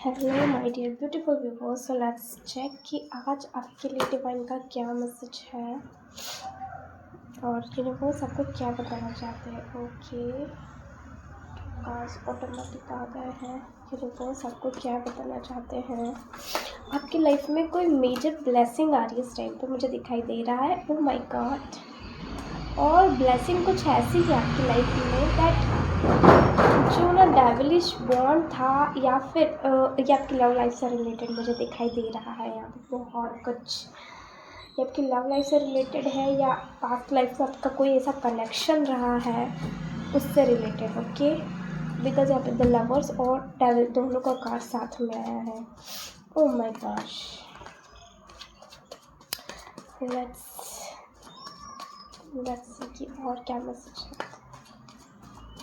Hello my dear beautiful viewers. So let's check कि आज आपके लिए डिवाइन का क्या मैसेज है और यूनिवर्स आपको क्या बताना चाहते हैं। ओके, कार्ड्स ऑटोमेटिक आ गए हैं। यूनिवर्स आपको क्या बताना चाहते हैं। आपकी लाइफ में कोई मेजर ब्लेसिंग आ रही है इस टाइम पे, मुझे दिखाई दे रहा है। Oh my God. और ब्लेसिंग कुछ ऐसी है आपकी लाइफ में दैट जो ना डेविलिश बॉन्ड था या फिर ये आपकी लव लाइफ से रिलेटेड मुझे दिखाई दे रहा है। यहाँ पे बहुत कुछ ये आपकी लव लाइफ से रिलेटेड है या पास्ट लाइफ से आपका कोई ऐसा कनेक्शन रहा है उससे रिलेटेड। ओके, बिकॉज यहाँ पे द लवर्स और डेविल दोनों का कार्ड साथ में आया है। Oh my gosh, let's see कि और क्या मैसेज है।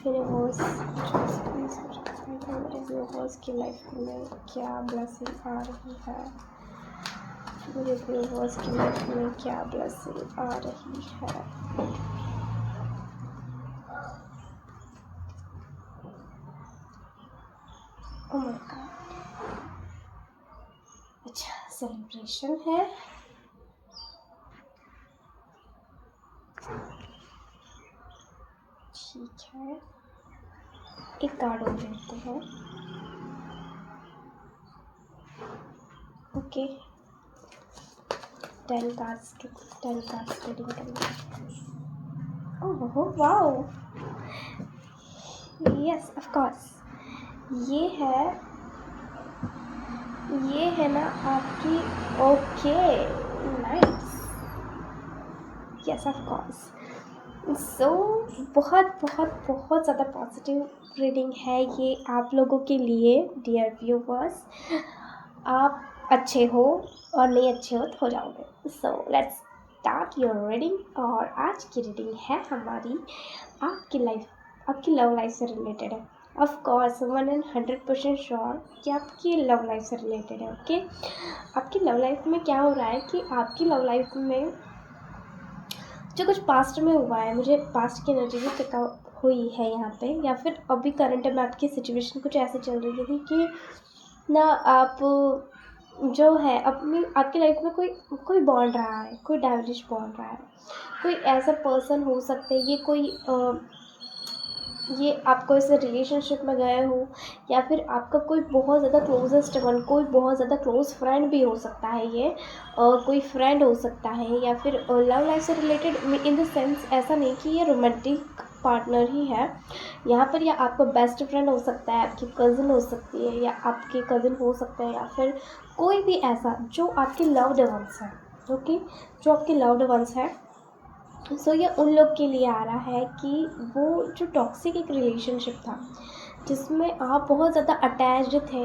यूनिवर्स मेरे व्यूवर्स की लाइफ में क्या ब्लेसिंग आ रही है। मेरे व्यूवर्स की लाइफ में क्या ब्लेसिंग आ रही है। Oh my God. अच्छा, सेलिब्रेशन है। ठीक है, एक कार्ड और लेते हैं। ओके, 10 कार्ड्स रीडिंग करेंगे। Oh wow, yes of course. ये है ना आपकी। Okay, nice, yes of course. So बहुत बहुत बहुत ज़्यादा पॉजिटिव रीडिंग है ये आप लोगों के लिए डियर व्यूवर्स। आप अच्छे हो और नहीं अच्छे हो तो हो जाओगे। So let's start your reading. और आज की रीडिंग है हमारी आपकी लव लाइफ से रिलेटेड है। ऑफ कोर्स 100% श्योर कि आपकी लव लाइफ से रिलेटेड है। ओके, आपकी लव लाइफ में क्या हो रहा है कि आपकी लव लाइफ में जो कुछ पास्ट में हुआ है, मुझे पास्ट की एनर्जी भी पिकअप हुई है यहाँ पे, या फिर अभी करंट में आपकी सिचुएशन कुछ ऐसे चल रही थी कि ना आप जो है अपनी आपकी लाइफ में कोई बॉन्ड रहा है, कोई डेविलिश बॉन्ड रहा है, कोई ऐसा पर्सन हो सकते हैं। ये आपको ऐसे रिलेशनशिप में गए हो या फिर आपका कोई बहुत ज़्यादा क्लोजेस्ट वन, कोई बहुत ज़्यादा क्लोज फ्रेंड भी हो सकता है। ये कोई फ्रेंड हो सकता है या फिर लव लाइफ से रिलेटेड इन द सेंस ऐसा नहीं कि ये रोमांटिक पार्टनर ही है यहाँ पर, या आपका बेस्ट फ्रेंड हो सकता है, आपकी कज़न हो सकती है या आपके कज़न हो सकते हैं, या फिर कोई भी ऐसा जो आपके लव्ड वंस है। ओके, जो आपके लव्ड वंस है। सो ये उन लोग के लिए आ रहा है कि वो जो टॉक्सिक एक रिलेशनशिप था जिसमें आप बहुत ज़्यादा अटैच्ड थे,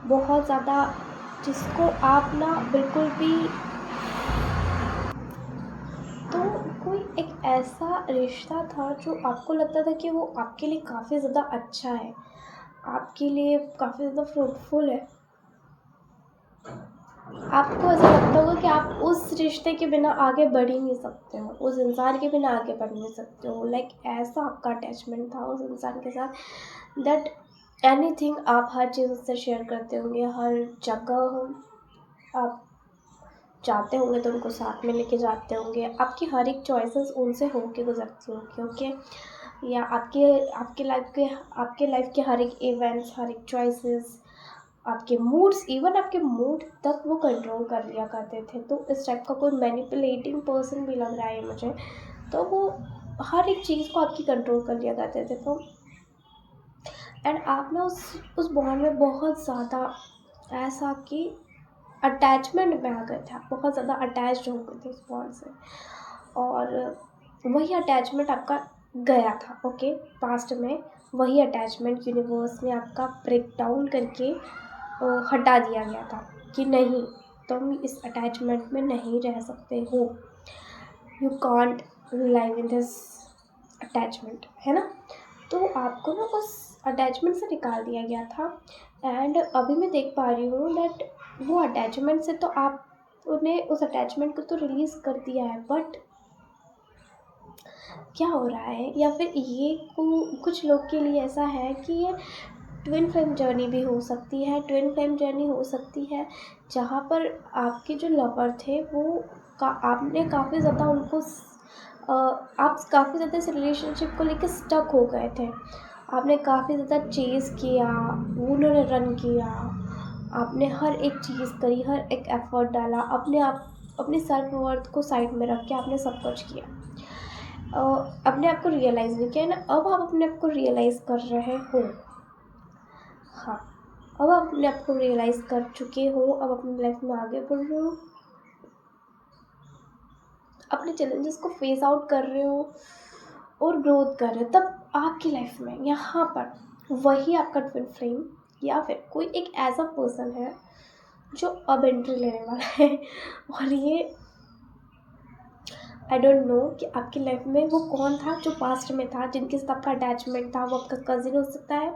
बहुत ज़्यादा, जिसको आप ना बिल्कुल भी, तो कोई एक ऐसा रिश्ता था जो आपको लगता था कि वो आपके लिए काफ़ी ज़्यादा अच्छा है, आपके लिए काफ़ी ज़्यादा फ्रूटफुल है। आपको ऐसा लगता होगा कि आप उस रिश्ते के बिना आगे बढ़ ही नहीं सकते हो, उस इंसान के बिना आगे बढ़ नहीं सकते हो। लाइक ऐसा आपका अटैचमेंट था उस इंसान के साथ दैट एनीथिंग आप हर चीज़ उससे शेयर करते होंगे, हर जगह आप जाते होंगे तो उनको साथ में लेके जाते होंगे, आपकी हर एक चॉइसेस उनसे होके गुजरती होंगी। ओके, या आपके लाइफ के हर एक इवेंट्स, हर एक चॉइसेस, आपके मूड्स, इवन आपके मूड तक वो कंट्रोल कर लिया करते थे। तो इस टाइप का कोई मैनिपुलेटिंग पर्सन भी लग रहा है मुझे, तो वो हर एक चीज़ को आपकी कंट्रोल कर लिया करते थे। तो एंड आप ना उस बॉन्ड में बहुत ज़्यादा ऐसा कि अटैचमेंट में आ गए थे, आप बहुत ज़्यादा अटैच्ड हो गए थे उस बॉन्ड से, और वही अटैचमेंट आपका गया था। ओके, पास्ट में वही अटैचमेंट यूनिवर्स ने आपका ब्रेक डाउन करके हटा दिया गया था कि नहीं, तुम इस अटैचमेंट में नहीं रह सकते हो, you can't live in this attachment, है ना। तो आपको ना उस अटैचमेंट से निकाल दिया गया था। एंड अभी मैं देख पा रही हूँ दैट वो अटैचमेंट से तो आपने उस अटैचमेंट को तो रिलीज़ कर दिया है, बट क्या हो रहा है, या फिर ये कुछ लोग के लिए ऐसा है कि ये ट्विन फ्लेम जर्नी भी हो सकती है। ट्विन फ्लेम जर्नी हो सकती है जहाँ पर आपके जो लवर थे वो आपने काफ़ी ज़्यादा आप काफ़ी ज़्यादा इस रिलेशनशिप को लेकर स्टक हो गए थे। आपने काफ़ी ज़्यादा चेज़ किया, उन्होंने रन किया, आपने हर एक चीज़ करी, हर एक एफ़र्ट डाला, अपनी सेल्फ वर्थ को साइड में रख के आपने सब कुछ किया। अपने आप को रियलाइज़ नहीं किया ना, अब आप अपने आप को रियलाइज़ कर रहे हो। हाँ, अब आप अपने आप को रियलाइज़ कर चुके हो, अब अपनी लाइफ में आगे बढ़ रहे हो, अपने चैलेंजेस को फेस आउट कर रहे हो और ग्रोथ कर रहे हो। तब आपकी लाइफ में यहाँ पर वही आपका ट्विन फ्लेम या फिर कोई एक ऐसा पर्सन है जो अब एंट्री लेने वाला है। और ये आई डोंट नो कि आपकी लाइफ में वो कौन था जो पास्ट में था, जिनके साथ आपका अटैचमेंट था। वो आपका कज़िन हो सकता है,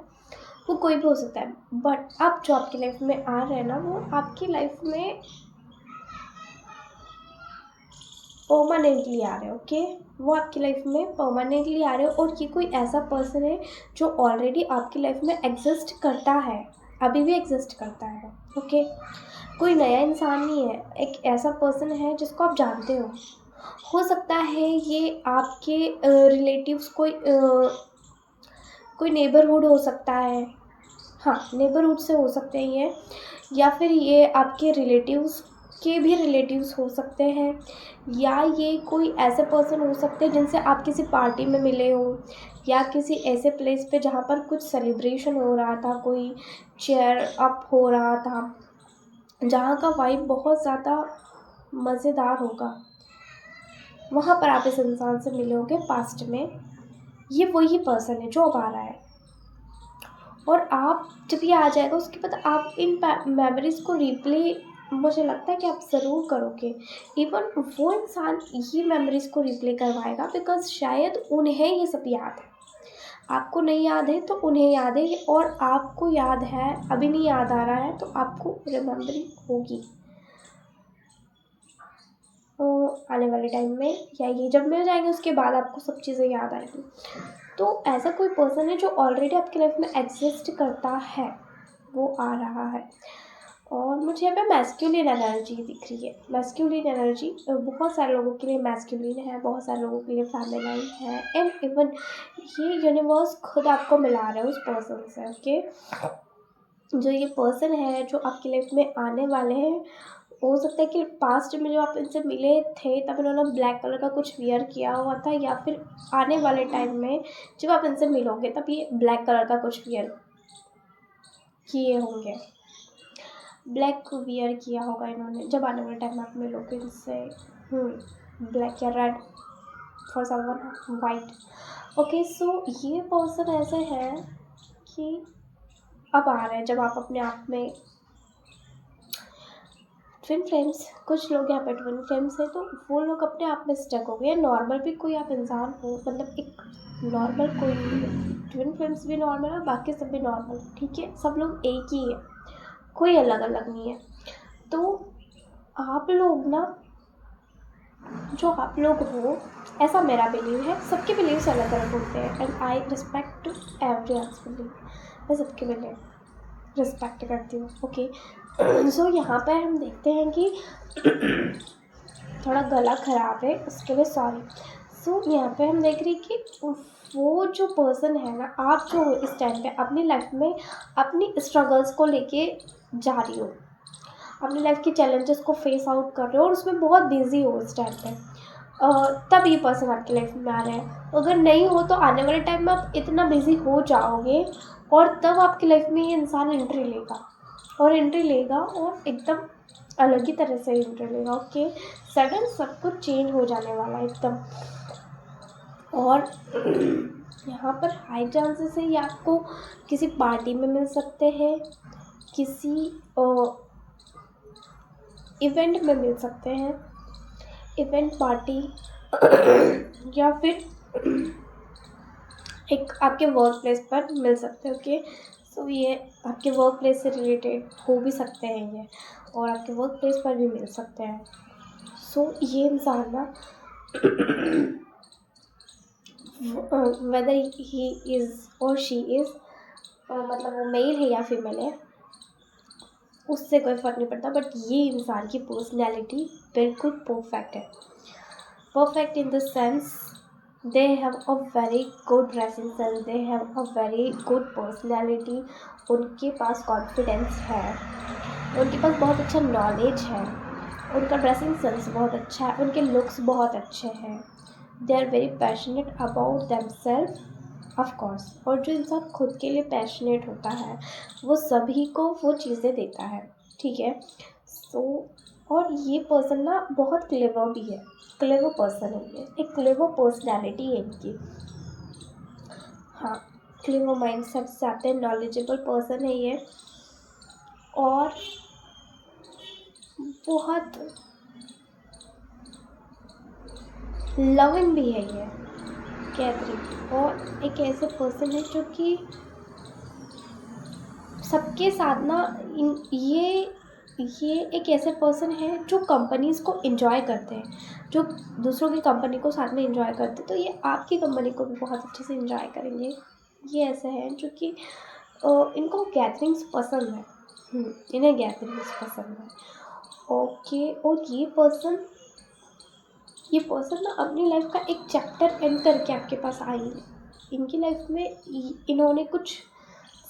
वो कोई भी हो सकता है, बट अब जो आपकी लाइफ में आ रहे हैं ना, वो आपकी लाइफ में परमानेंटली आ रहे हो। ओके, वो आपकी लाइफ में परमानेंटली आ रहे हो। और ये कोई ऐसा पर्सन है जो ऑलरेडी आपकी लाइफ में एग्जिस्ट करता है, अभी भी एग्जिस्ट करता है। ओके, कोई नया इंसान नहीं है, एक ऐसा पर्सन है जिसको आप जानते हो सकता है ये आपके रिलेटिव्स कोई नेबरहुड हो सकता है। हाँ, नेबरहुड से हो सकते हैं ये, या फिर ये आपके रिलेटिव्स के भी रिलेटिव्स हो सकते हैं, या ये कोई ऐसे पर्सन हो सकते हैं जिनसे आप किसी पार्टी में मिले हो, या किसी ऐसे प्लेस पे जहाँ पर कुछ सेलिब्रेशन हो रहा था, कोई चेयर अप हो रहा था, जहाँ का वाइब बहुत ज़्यादा मज़ेदार होगा, वहाँ पर आप इस इंसान से मिले होगे पास्ट में। ये वही पर्सन है जो अब आ रहा है। और आप जब ये आ जाएगा उसके बाद आप इन मेमोरीज़ को रिप्ले, मुझे लगता है कि आप ज़रूर करोगे। इवन वो इंसान ये मेमोरीज़ को रिप्ले करवाएगा, बिकॉज शायद उन्हें ये सब याद है। आपको नहीं याद है तो उन्हें याद है, और आपको याद है, अभी नहीं याद आ रहा है तो आपको रिमेम्बरिंग होगी आने वाले टाइम में, या ये जब मिल जाएंगे उसके बाद आपको सब चीज़ें याद आएंगी। तो ऐसा कोई पर्सन है जो ऑलरेडी आपकी लाइफ में एग्जिस्ट करता है, वो आ रहा है। और मुझे यहाँ पे मैस्कुलिन एनर्जी दिख रही है। मैस्कुलिन एनर्जी बहुत सारे लोगों के लिए मैस्कुलिन है, बहुत सारे लोगों के लिए फेमिनाइन है, एंड इवन ये यूनिवर्स खुद आपको मिला रहा है उस पर्सन से। ओके, जो ये पर्सन है जो आपकी लाइफ में आने वाले हैं, हो सकता है कि पास्ट में जो आप इनसे मिले थे तब इन्होंने ब्लैक कलर का कुछ वियर किया हुआ था, या फिर आने वाले टाइम में जब आप इनसे मिलोगे तब ये ब्लैक कलर का कुछ वियर किए होंगे, ब्लैक वियर किया होगा इन्होंने जब आने वाले टाइम में आप मिलोगे इनसे। ब्लैक या red, for someone white. Okay, so ये पर्सन ऐसे है कि अब आ रहे हैं जब आप अपने आप में ट्विन फ्लेम्स, कुछ लोग यहाँ पे ट्विन फ्लेम्स हैं तो वो लोग अपने आप में स्टक हो गए। नॉर्मल भी कोई आप इंसान हो, मतलब एक नॉर्मल कोई, ट्विन फ्लेम्स भी नॉर्मल है, बाकी सब भी नॉर्मल, ठीक है, सब लोग एक ही है, कोई अलग अलग नहीं है। तो आप लोग ना, जो आप लोग हो, ऐसा मेरा बिलीव है, सबके बिलीव्स अलग अलग होते हैं, and I respect everyone's believe. मैं सबके बिलीव रिस्पेक्ट करती हूँ। ओके, सो यहाँ पर हम देखते हैं कि थोड़ा गला ख़राब है, उसके लिए सॉरी। सो यहाँ पे हम देख रहे हैं कि वो जो पर्सन है ना, आप जो हो इस टाइम पे अपनी लाइफ में अपनी स्ट्रगल्स को लेके जा रही हो, अपनी लाइफ के चैलेंजेस को फेस आउट कर रहे हो और उसमें बहुत बिजी हो इस टाइम पे, तब ये पर्सन आपकी लाइफ में आ रहा है। अगर नहीं हो तो आने वाले टाइम में आप इतना बिजी हो जाओगे और तब आपकी लाइफ में ये इंसान एंट्री लेगा, और एकदम अलग ही तरह से एंट्री लेगा। ओके, सडन सब कुछ चेंज हो जाने वाला है एकदम। और यहाँ पर हाई चांसेस है ये आपको किसी पार्टी में मिल सकते हैं, किसी इवेंट में मिल सकते हैं, इवेंट पार्टी, या फिर एक आपके वर्क प्लेस पर मिल सकते हैं। ओके, सो ये आपके वर्क प्लेस से रिलेटेड हो भी सकते हैं ये, और आपके वर्क प्लेस पर भी मिल सकते हैं। सो ये इंसान ना whether he is or she is, मतलब वो मेल है या फीमेल है, उससे कोई फ़र्क नहीं पड़ता, बट ये इंसान की पर्सनैलिटी बिल्कुल परफेक्ट है। Perfect in the sense they have a very good dressing sense, they have a very good personality, उनके पास कॉन्फिडेंस है, उनके पास बहुत अच्छा नॉलेज है, उनका ड्रेसिंग सेंस बहुत अच्छा है, उनके लुक्स बहुत अच्छे हैं, they are very passionate about them self of course. और जो इंसान खुद के लिए पैशनेट होता है वो सभी को वो चीज़ें देता है, ठीक है। सो और ये पर्सन ना बहुत क्लेवर भी है, क्लेवर पर्सन है ये, एक क्लेवर पर्सनैलिटी है इनकी। हाँ, क्लेवर माइंड सेट से आते हैं, नॉलेजेबल पर्सन है ये, और बहुत लविंग भी है ये कैथरीन। और एक ऐसे पर्सन है जो कि सबके साथ ना ये एक ऐसे पर्सन है जो कंपनीज़ को एंजॉय करते हैं, जो दूसरों की कंपनी को साथ में एंजॉय करते हैं, तो ये आपकी कंपनी को भी बहुत अच्छे से एंजॉय करेंगे। ये ऐसे हैं जो कि इनको गैदरिंग्स पसंद है, इन्हें गैदरिंग्स पसंद है। ओके, और ये पर्सन ना अपनी लाइफ का एक चैप्टर एंड करके आपके पास आई है। इनकी लाइफ में इन्होंने कुछ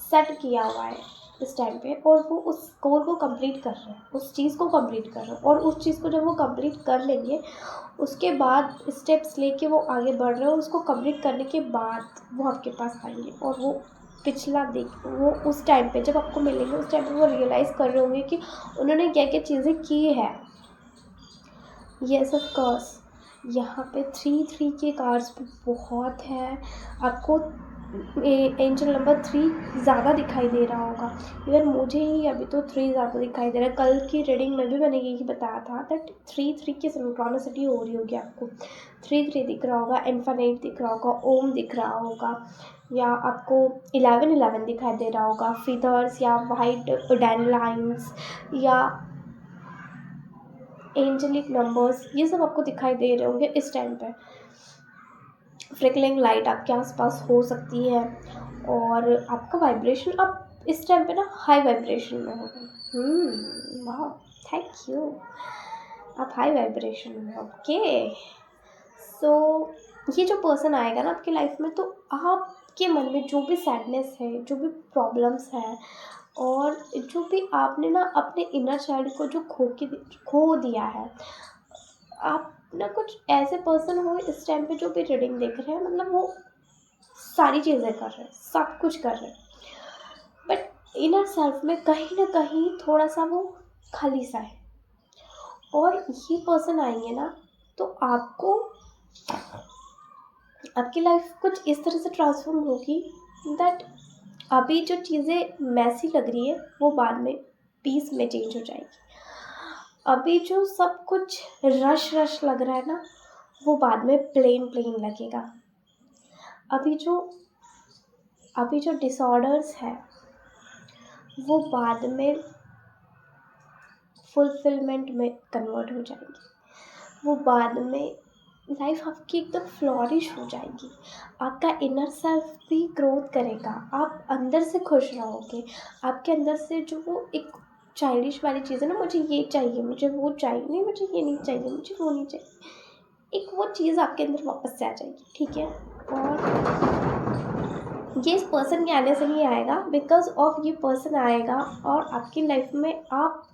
सेट किया हुआ है इस टाइम पे, और वो उस गोल को कंप्लीट कर रहे हैं, उस चीज़ को कंप्लीट कर रहे हैं, और उस चीज़ को जब वो कंप्लीट कर लेंगे उसके बाद स्टेप्स लेके वो आगे बढ़ रहे हैं, और उसको कंप्लीट करने के बाद वो आपके पास आएंगे, और वो पिछला वो उस टाइम पे जब आपको मिलेंगे उस टाइम पे वो रियलाइज़ कर रहे होंगे कि उन्होंने क्या क्या चीज़ें की है। येस ऑफ कोर्स, यहाँ पे 3 के कार्ड्स भी बहुत है। आपको एंजल नंबर 3 ज़्यादा दिखाई दे रहा होगा, इवन मुझे ही अभी तो 3 ज़्यादा दिखाई दे रहा है। कल की रीडिंग में भी मैंने यही बताया था दैट 3 की सिंक्रोनिसिटी हो रही होगी आपको। 3 दिख रहा होगा, इन्फिनिट दिख रहा होगा, ओम दिख रहा होगा, या आपको 11 दिखाई दे रहा होगा, फीदर्स या वाइट डैंडलाइंस या एंजेलिक नंबर्स, ये सब आपको दिखाई दे रहे होंगे इस टाइम पे। फ्लिकरिंग लाइट आपके आसपास हो सकती है, और आपका वाइब्रेशन आप इस टाइम पे ना हाई वाइब्रेशन में होगा। वाह, थैंक यू, आप हाई वाइब्रेशन में। ओके, सो ये जो पर्सन आएगा ना आपकी लाइफ में, तो आपके मन में जो भी सैडनेस है, जो भी प्रॉब्लम्स है, और जो भी आपने ना अपने इनर चाइल्ड को जो खो दिया है, आप ना कुछ ऐसे पर्सन हो इस टाइम पे जो भी रीडिंग देख रहे हैं, मतलब वो सारी चीज़ें कर रहे हैं, सब कुछ कर रहे हैं, बट इनर सेल्फ में कहीं ना कहीं थोड़ा सा वो खाली सा है। और ये पर्सन आएंगे ना तो आपकी लाइफ कुछ इस तरह से ट्रांसफॉर्म होगी दैट अभी जो चीज़ें मैसी लग रही है वो बाद में पीस में चेंज हो जाएगी। अभी जो सब कुछ रश लग रहा है ना वो बाद में प्लेन लगेगा। अभी जो डिसऑर्डर्स है वो बाद में फुलफिलमेंट में कन्वर्ट हो जाएंगी, वो बाद में लाइफ आपकी एकदम फ्लॉरिश हो जाएगी। आपका इनर सेल्फ भी ग्रोथ करेगा, आप अंदर से खुश रहोगे। आपके अंदर से जो वो एक चाइल्डिश वाली चीज़ है ना, मुझे ये चाहिए, मुझे वो चाहिए, नहीं मुझे ये नहीं चाहिए, मुझे वो नहीं चाहिए, एक वो चीज़ आपके अंदर वापस से आ जाएगी, ठीक है। और ये इस पर्सन के आने से नहीं आएगा, बिकॉज ऑफ ये पर्सन आएगा और आपकी लाइफ में आप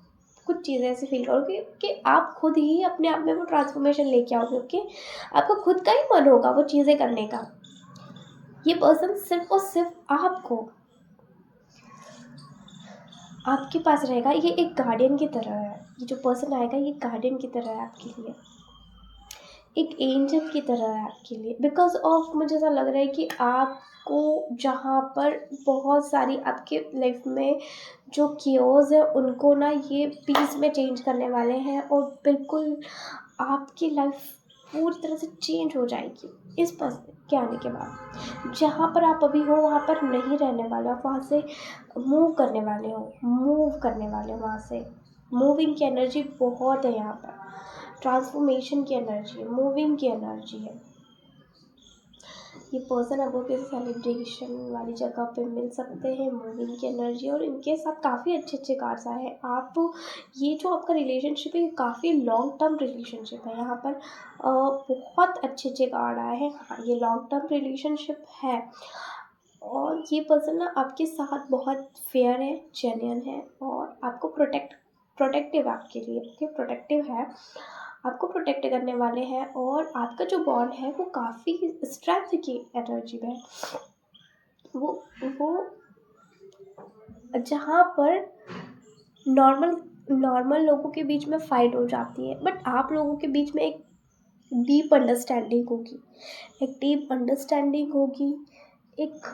कुछ चीज़ें ऐसी फील करोगे कि आप खुद ही अपने आप में वो ट्रांसफॉर्मेशन लेके आओगे। ओके, आपका खुद का ही मन होगा वो चीज़ें करने का। ये पर्सन सिर्फ और सिर्फ आपके पास रहेगा। ये एक गार्डियन की तरह है, ये जो पर्सन आएगा ये गार्डियन की तरह है आपके लिए, एक एंजल की तरह है आपके लिए। बिकॉज ऑफ मुझे ऐसा लग रहा है कि आपको जहाँ पर बहुत सारी आपके लाइफ में जो कियोस है उनको ना ये पीस में चेंज करने वाले हैं, और बिल्कुल आपकी लाइफ पूरी तरह से चेंज हो जाएगी इस पर्सन के आने के बाद। जहाँ पर आप अभी हो वहाँ पर नहीं रहने वाले, आप वहाँ से मूव करने वाले हो वहाँ से। मूविंग की एनर्जी बहुत है यहाँ पर, ट्रांसफॉर्मेशन की एनर्जी है, मूविंग की एनर्जी है। ये पर्सन आपको किसी सेलिब्रेशन वाली जगह पे मिल सकते हैं, मूविंग की एनर्जी, और इनके साथ काफ़ी अच्छे अच्छे कार्ड्स आए हैं। आप ये जो आपका रिलेशनशिप है ये काफ़ी लॉन्ग टर्म रिलेशनशिप है। यहाँ पर बहुत अच्छे अच्छे कार्ड आए हैं। हाँ, ये लॉन्ग टर्म रिलेशनशिप है, और ये पर्सन ना आपके साथ बहुत फेयर है, जेन्युइन है, और आपको प्रोटेक्टिव आपके लिए, ओके, प्रोटेक्टिव है, आपको प्रोटेक्ट करने वाले हैं। और आपका जो बॉन्ड है वो काफ़ी स्ट्रेंथ की एनर्जी में है। वो जहाँ पर नॉर्मल लोगों के बीच में फाइट हो जाती है, बट आप लोगों के बीच में एक डीप अंडरस्टैंडिंग होगी, एक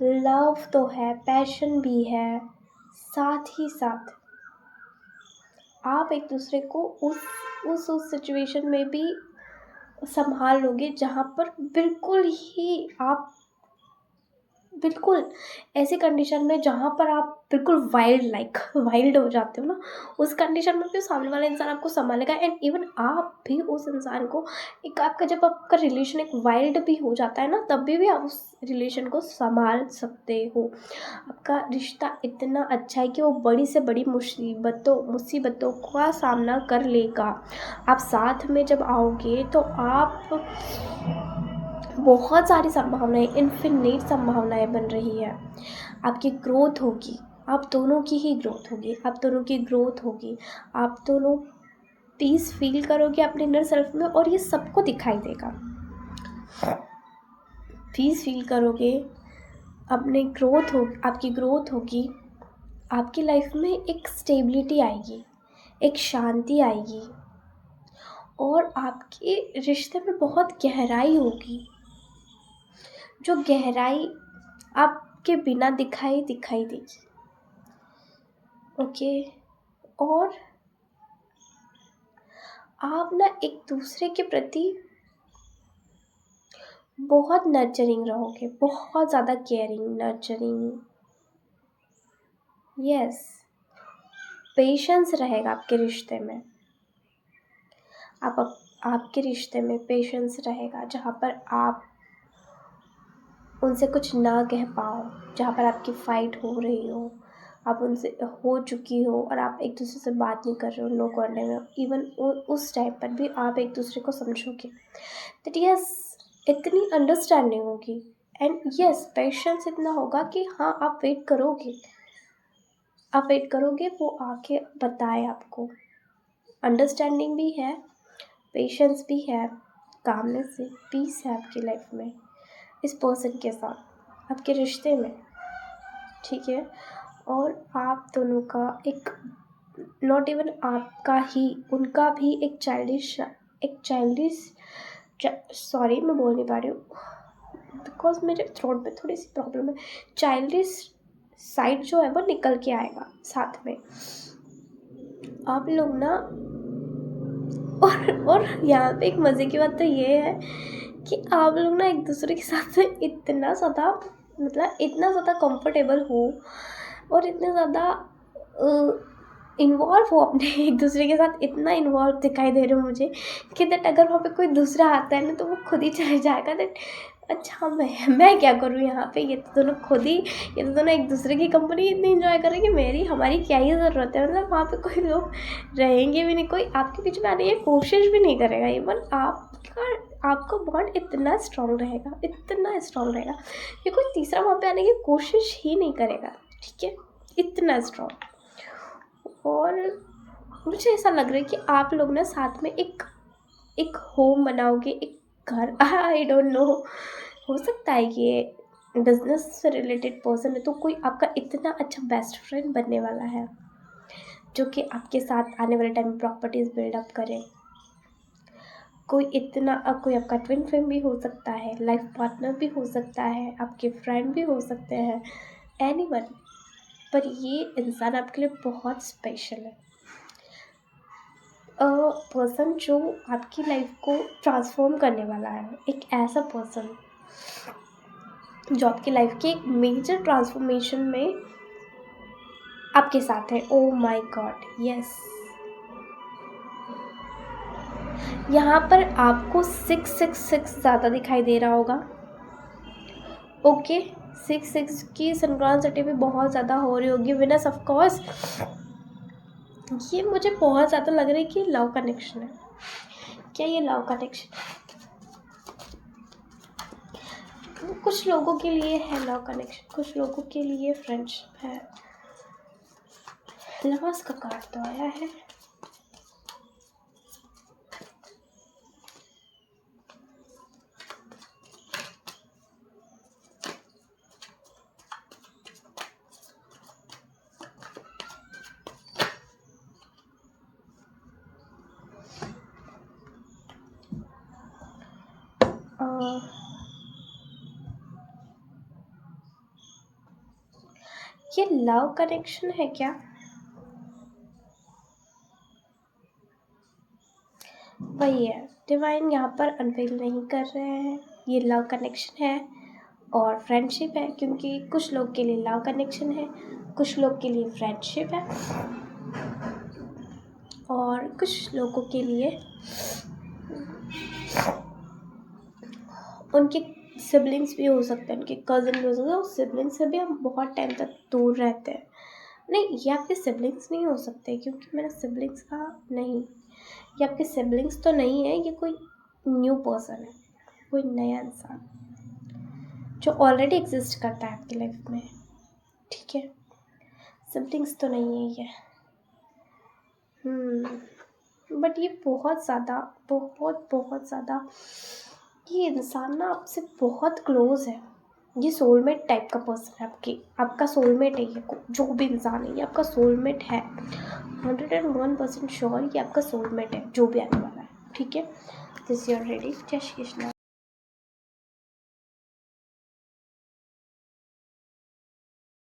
लव तो है, पैशन भी है, साथ ही साथ आप एक दूसरे को उस सिचुएशन में भी संभाल लोगे जहाँ पर बिल्कुल ऐसी कंडीशन में जहाँ पर आप बिल्कुल वाइल्ड हो जाते हो ना, उस कंडीशन में भी सामने वाला इंसान आपको संभालेगा। एंड इवन आप भी उस इंसान को, एक आपका जब आपका रिलेशन एक वाइल्ड भी हो जाता है ना, तब भी आप उस रिलेशन को संभाल सकते हो। आपका रिश्ता इतना अच्छा है कि वो बड़ी से बड़ी मुसीबतों का सामना कर लेगा। आप साथ में जब आओगे तो आप बहुत सारी संभावनाएं, इन्फिनिट संभावनाएं बन रही है। आपकी ग्रोथ होगी, आप दोनों की ही ग्रोथ होगी, आप दोनों पीस फील करोगे अपने इनर सेल्फ में, और ये सबको दिखाई देगा। पीस फील करोगे, आपकी ग्रोथ होगी, आपकी लाइफ में एक स्टेबिलिटी आएगी, एक शांति आएगी, और आपके रिश्ते में बहुत गहराई होगी, जो गहराई आपके बिना दिखाई देगी, ओके। और आप ना एक दूसरे के प्रति बहुत नर्चरिंग रहोगे, बहुत ज़्यादा केयरिंग, नर्चरिंग, यस, पेशेंस रहेगा आपके रिश्ते में। आपके रिश्ते में पेशेंस रहेगा, जहाँ पर आप उनसे कुछ ना कह पाओ, जहाँ पर आपकी फाइट हो रही हो, आप उनसे हो चुकी हो और आप एक दूसरे से बात नहीं कर रहे हो, नो करने में, इवन उस टाइम पर भी आप एक दूसरे को समझोगे, दैट यस, इतनी अंडरस्टैंडिंग होगी, एंड यस, पेशेंस इतना होगा कि हाँ, आप वेट करोगे वो आके बताए आपको। अंडरस्टैंडिंग भी है, पेशेंस भी है, कामनेस से पीस है आपकी लाइफ में, इस पर्सन के साथ, आपके रिश्ते में, ठीक है। और आप दोनों का एक, नॉट इवन आपका ही, उनका भी एक चाइल्डिश सॉरी, मैं बोल नहीं पा रही हूँ बिकॉज मेरे थ्रोट में थोड़ी सी प्रॉब्लम है। चाइल्डिश साइड जो है वो निकल के आएगा साथ में आप लोग ना। और यहाँ पे एक मज़े की बात तो ये है कि आप लोग ना एक दूसरे के साथ इतना ज़्यादा कंफर्टेबल हो, और इतने ज़्यादा इन्वॉल्व हो अपने एक दूसरे के साथ, इतना इन्वॉल्व दिखाई दे रहे हो मुझे कि दैट अगर वहाँ पे कोई दूसरा आता है ना तो वो खुद ही चले जाएगा, दैट अच्छा मैं क्या करूँ यहाँ पे, ये तो दोनों एक दूसरे की कंपनी इतनी इंजॉय कर रहे हैं कि हमारी क्या ही ज़रूरत है। मतलब वहाँ पे कोई लोग रहेंगे भी नहीं, कोई आपके बीच में आने की कोशिश भी नहीं करेगा, इवन आपका बॉन्ड इतना स्ट्रॉन्ग रहेगा कि कोई तीसरा वहाँ पे आने की कोशिश ही नहीं करेगा, ठीक है, इतना स्ट्रॉन्ग। और मुझे ऐसा लग रहा है कि आप लोग ना साथ में एक होम बनाओगे, एक घर, आई डोंट नो, हो सकता है कि ये बिजनेस से रिलेटेड पर्सन है, तो कोई आपका इतना अच्छा बेस्ट फ्रेंड बनने वाला है जो कि आपके साथ आने वाले टाइम में प्रॉपर्टीज़ बिल्डअप करे। कोई आपका ट्विन फ्लेम भी हो सकता है, लाइफ पार्टनर भी हो सकता है, आपके फ्रेंड भी हो सकते हैं, एनीवन, पर ये इंसान आपके लिए बहुत स्पेशल है। पर्सन जो आपकी लाइफ को ट्रांसफॉर्म करने वाला है, एक ऐसा पर्सन जो आपकी लाइफ के एक मेजर ट्रांसफॉर्मेशन में आपके साथ है। ओ माय गॉड, यस, यहाँ पर आपको 666 ज़्यादा दिखाई दे रहा होगा। ओके, 6 की सिंक्रोनिसिटी भी बहुत ज़्यादा हो रही होगी विनस ऑफ कोर्स। ये मुझे बहुत ज़्यादा लग रहा है कि लव कनेक्शन है। क्या ये लव कनेक्शन है? कुछ लोगों के लिए है लव कनेक्शन, कुछ लोगों के लिए फ्रेंडशिप है। लवर्स का कार्ड तो आया है। ये लव कनेक्शन है क्या? वही है, डिवाइन यहाँ पर अनवील नहीं कर रहे हैं। ये लव कनेक्शन है और फ्रेंडशिप है, क्योंकि कुछ लोग के लिए लव कनेक्शन है, कुछ लोग के लिए फ्रेंडशिप है, और कुछ लोगों के लिए उनके सिबलिंग्स भी हो सकते हैं, उनके कज़न भी हो सकते हैं। उस सिबलिंग्स से भी हम बहुत टाइम तक दूर रहते हैं। नहीं, ये आपके सिबलिंग्स नहीं हो सकते, क्योंकि मैंने सिबलिंग्स कहा नहीं। ये आपके सिबलिंग्स तो नहीं है, ये कोई न्यू पर्सन है, कोई नया इंसान जो ऑलरेडी एग्जिस्ट करता है आपकी लाइफ में। ठीक है, सिबलिंग्स तो नहीं है ये। बट ये बहुत ज़्यादा ये इंसान ना आपसे बहुत क्लोज है। ये सोलमेट टाइप का पर्सन है आपका सोलमेट है। ये जो भी इंसान है ये आपका सोलमेट है। 101% श्योर ये आपका सोलमेट है, जो भी आने वाला है। ठीक है, दिस योर रेडी। जय श्री कृष्ण।